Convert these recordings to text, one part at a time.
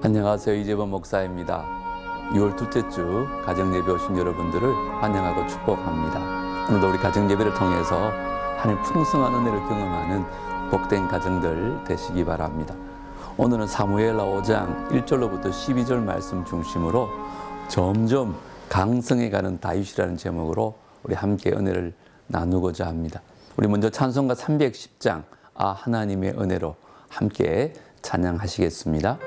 안녕하세요. 이재범 목사입니다. 6월 둘째 주 가정예배 오신 여러분들을 환영하고 축복합니다. 오늘도 우리 가정예배를 통해서 하나님 풍성한 은혜를 경험하는 복된 가정들 되시기 바랍니다. 오늘은 사무엘하 5장 1절로부터 12절 말씀 중심으로 점점 강성해가는 다윗이라는 제목으로 우리 함께 은혜를 나누고자 합니다. 우리 먼저 찬송가 310장 하나님의 은혜로 함께 찬양하시겠습니다.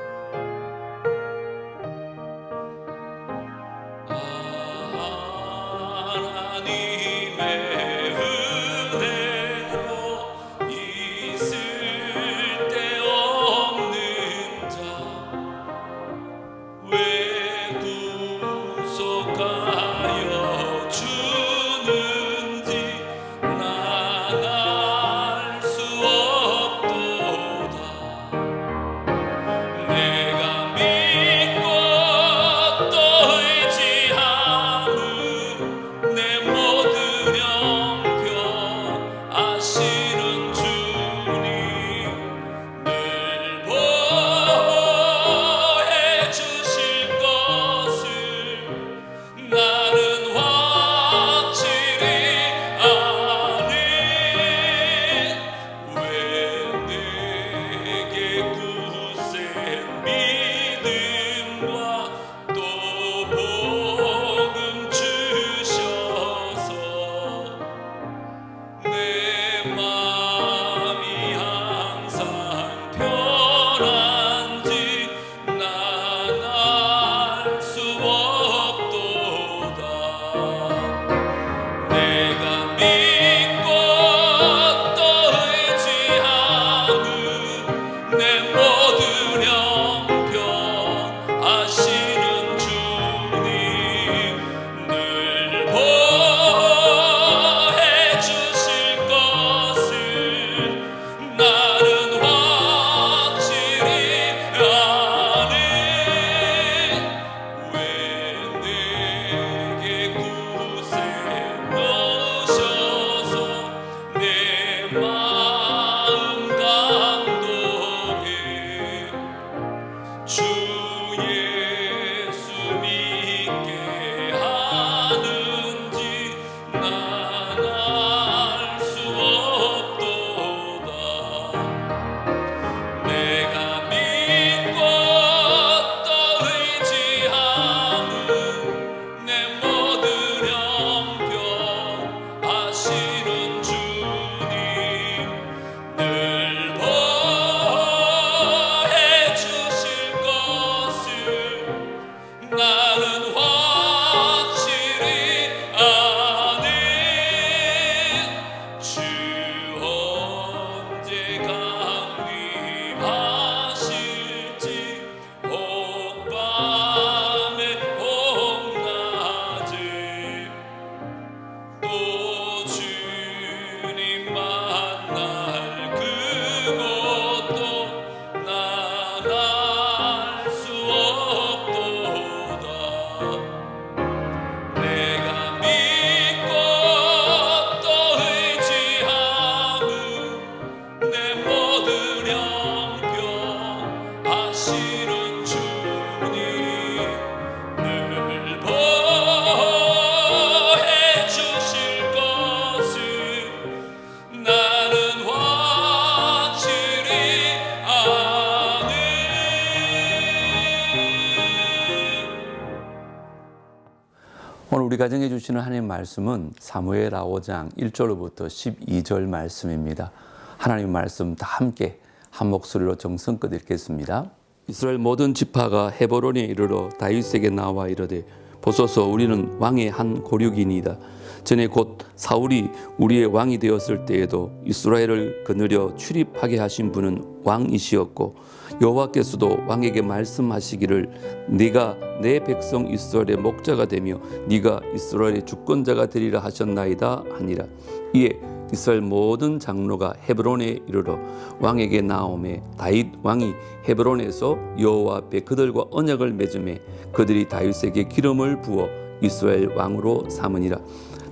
오늘 우리 가정에 주시는 하나님의 말씀은 사무엘하 5장 1절로부터 12절 말씀입니다. 하나님의 말씀 다 함께 한 목소리로 정성껏 읽겠습니다. 이스라엘 모든 지파가 헤브론에 이르러 다윗에게 나와 이르되 보소서 우리는 왕의 한 고륙이니이다. 전에 곧 사울이 우리의 왕이 되었을 때에도 이스라엘을 거느려 출입하게 하신 분은 왕이시었고 여호와께서도 왕에게 말씀하시기를 네가 내 백성 이스라엘의 목자가 되며 네가 이스라엘의 주권자가 되리라 하셨나이다 하니라. 이에 이스라엘 모든 장로가 헤브론에 이르러 왕에게 나오매 다윗 왕이 헤브론에서 여호와 앞에 그들과 언약을 맺음에 그들이 다윗에게 기름을 부어 이스라엘 왕으로 삼으니라.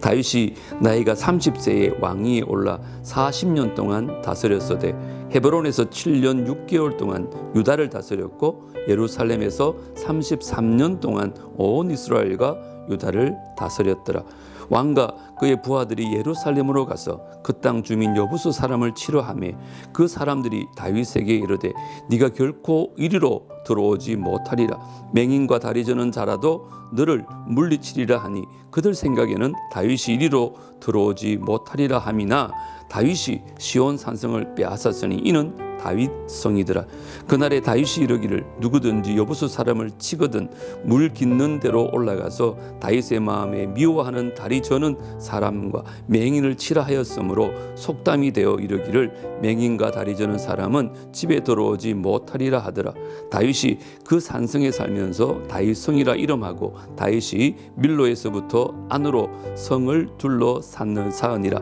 다윗이 나이가 30세에 왕위에 올라 40년 동안 다스렸으되 헤브론에서 7년 6개월 동안 유다를 다스렸고 예루살렘에서 33년 동안 온 이스라엘과 유다를 다스렸더라. 왕과 그의 부하들이 예루살렘으로 가서 그 땅 주민 여부수 사람을 치러하며 그 사람들이 다윗에게 이르되 네가 결코 이리로 들어오지 못하리라. 맹인과 다리 저는 자라도 너를 물리치리라 하니 그들 생각에는 다윗이 이리로 들어오지 못하리라 함이나 다윗이 시온 산성을 빼앗았으니 이는 다윗 성이더라. 그날에 다윗이 이르기를 누구든지 여부수 사람을 치거든 물 깃는 대로 올라가서 다윗의 마음에 미워하는 다리 저는 사람과 맹인을 치라 하였으므로 속담이 되어 이르기를 맹인과 다리 저는 사람은 집에 들어오지 못하리라 하더라. 다윗이 그 산성에 살면서 다윗 성이라 이름하고 다윗이 밀로에서부터 안으로 성을 둘러 사으니라.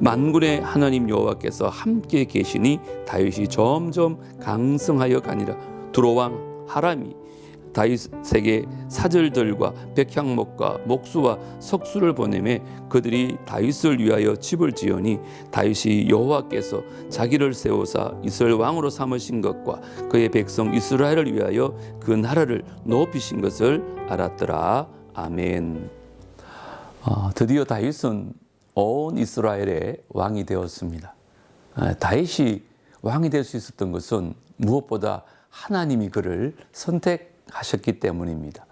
만군의 하나님 여호와께서 함께 계시니 다윗이 점점 강성하여 가니라. 두로왕 하람이 다윗에게 사절들과 백향목과 목수와 석수를 보내매 그들이 다윗을 위하여 집을 지으니 다윗이 여호와께서 자기를 세우사 이스라엘 왕으로 삼으신 것과 그의 백성 이스라엘을 위하여 그 나라를 높이신 것을 알았더라. 아멘. 드디어 다윗은 온 이스라엘의 왕이 되었습니다. 다윗이 왕이 될 수 있었던 것은 무엇보다 하나님이 그를 선택하셨기 때문입니다.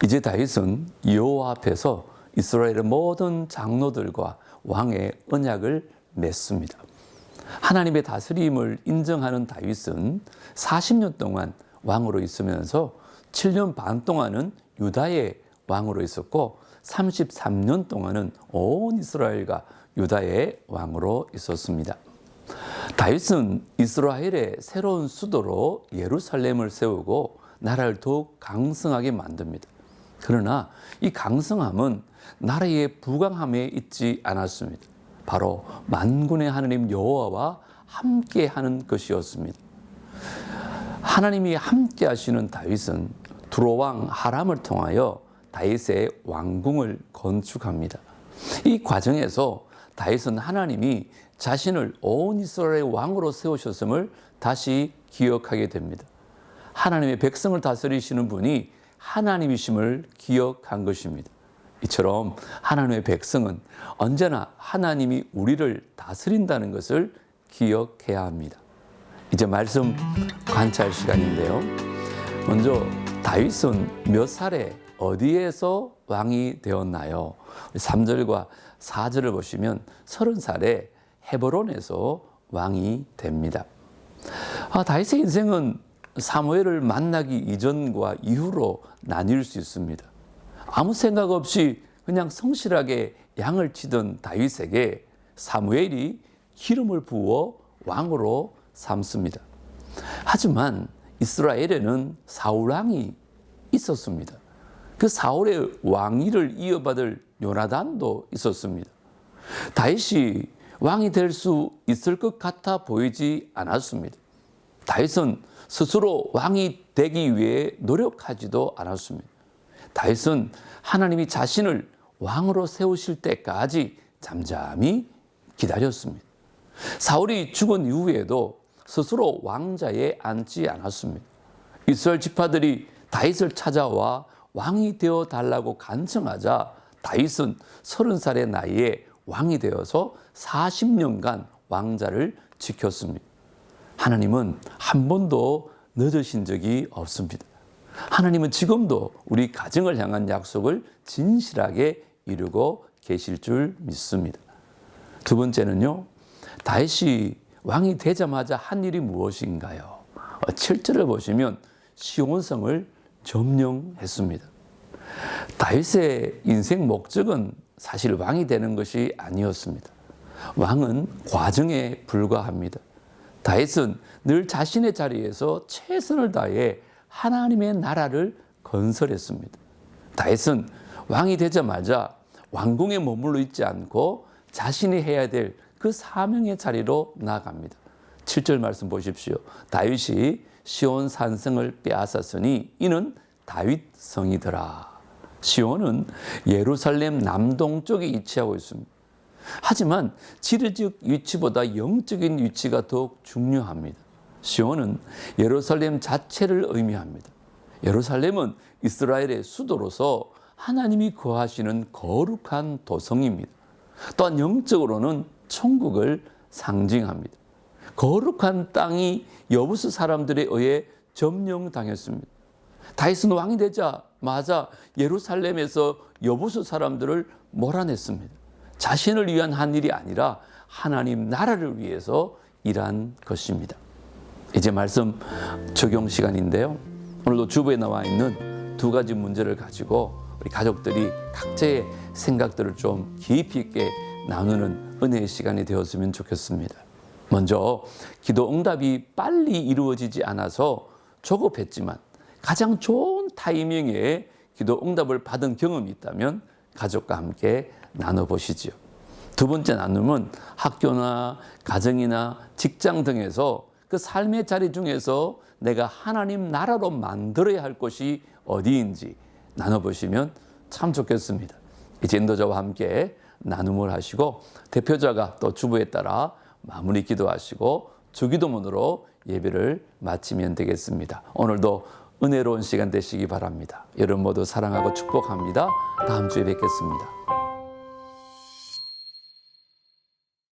이제 다윗은 여호와 앞에서 이스라엘의 모든 장로들과 왕의 언약을 맺습니다. 하나님의 다스림을 인정하는 다윗은 40년 동안 왕으로 있으면서 7년 반 동안은 유다의 왕으로 있었고 33년 동안은 온 이스라엘과 유다의 왕으로 있었습니다. 다윗은 이스라엘의 새로운 수도로 예루살렘을 세우고 나라를 더욱 강성하게 만듭니다. 그러나 이 강성함은 나라의 부강함에 있지 않았습니다. 바로 만군의 하나님 여호와와 함께하는 것이었습니다. 하나님이 함께 하시는 다윗은 두로왕 하람을 통하여 다윗의 왕궁을 건축합니다. 이 과정에서 다윗은 하나님이 자신을 온 이스라엘의 왕으로 세우셨음을 다시 기억하게 됩니다. 하나님의 백성을 다스리시는 분이 하나님이심을 기억한 것입니다. 이처럼 하나님의 백성은 언제나 하나님이 우리를 다스린다는 것을 기억해야 합니다. 이제 말씀 관찰 시간인데요. 먼저 다윗은 몇 살에 어디에서 왕이 되었나요? 3절과 4절을 보시면 30살에 헤브론에서 왕이 됩니다. 다윗의 인생은 사무엘을 만나기 이전과 이후로 나뉠 수 있습니다. 아무 생각 없이 그냥 성실하게 양을 치던 다윗에게 사무엘이 기름을 부어 왕으로 삼습니다. 하지만 이스라엘에는 사울왕이 있었습니다. 그 사울의 왕위를 이어받을 요나단도 있었습니다. 다윗이 왕이 될 수 있을 것 같아 보이지 않았습니다. 다윗은 스스로 왕이 되기 위해 노력하지도 않았습니다. 다윗은 하나님이 자신을 왕으로 세우실 때까지 잠잠히 기다렸습니다. 사울이 죽은 이후에도 스스로 왕자에 앉지 않았습니다. 이스라엘 지파들이 다윗을 찾아와 왕이 되어 달라고 간청하자 다윗은 30살의 나이에 왕이 되어서 40년간 왕자를 지켰습니다. 하나님은 한 번도 늦으신 적이 없습니다. 하나님은 지금도 우리 가정을 향한 약속을 진실하게 이루고 계실 줄 믿습니다. 두 번째는요, 다윗이 왕이 되자마자 한 일이 무엇인가요? 7절을 보시면 시온성을 점령했습니다. 다윗의 인생 목적은 사실 왕이 되는 것이 아니었습니다. 왕은 과정에 불과합니다. 다윗은 늘 자신의 자리에서 최선을 다해 하나님의 나라를 건설했습니다. 다윗은 왕이 되자마자 왕궁에 머물러 있지 않고 자신이 해야 될 그 사명의 자리로 나아갑니다. 7절 말씀 보십시오. 다윗이 시온 산성을 빼앗았으니 이는 다윗 성이더라. 시온은 예루살렘 남동쪽에 위치하고 있습니다. 하지만 지리적 위치보다 영적인 위치가 더욱 중요합니다. 시온은 예루살렘 자체를 의미합니다. 예루살렘은 이스라엘의 수도로서 하나님이 거하시는 거룩한 도성입니다. 또한 영적으로는 천국을 상징합니다. 거룩한 땅이 여부수 사람들에 의해 점령당했습니다. 다윗은 왕이 되자마자 예루살렘에서 여부수 사람들을 몰아냈습니다. 자신을 위한 한 일이 아니라 하나님 나라를 위해서 일한 것입니다. 이제 말씀 적용 시간인데요. 오늘도 주부에 나와 있는 두 가지 문제를 가지고 우리 가족들이 각자의 생각들을 좀 깊이 있게 나누는 은혜의 시간이 되었으면 좋겠습니다. 먼저 기도 응답이 빨리 이루어지지 않아서 조급했지만 가장 좋은 타이밍에 기도 응답을 받은 경험이 있다면 가족과 함께 나눠보시죠. 두 번째 나눔은 학교나 가정이나 직장 등에서 그 삶의 자리 중에서 내가 하나님 나라로 만들어야 할 곳이 어디인지 나눠보시면 참 좋겠습니다. 이제 인도자와 함께 나눔을 하시고 대표자가 또 주부에 따라 마무리 기도하시고 주기도문으로 예배를 마치면 되겠습니다. 오늘도 은혜로운 시간 되시기 바랍니다. 여러분 모두 사랑하고 축복합니다. 다음 주에 뵙겠습니다.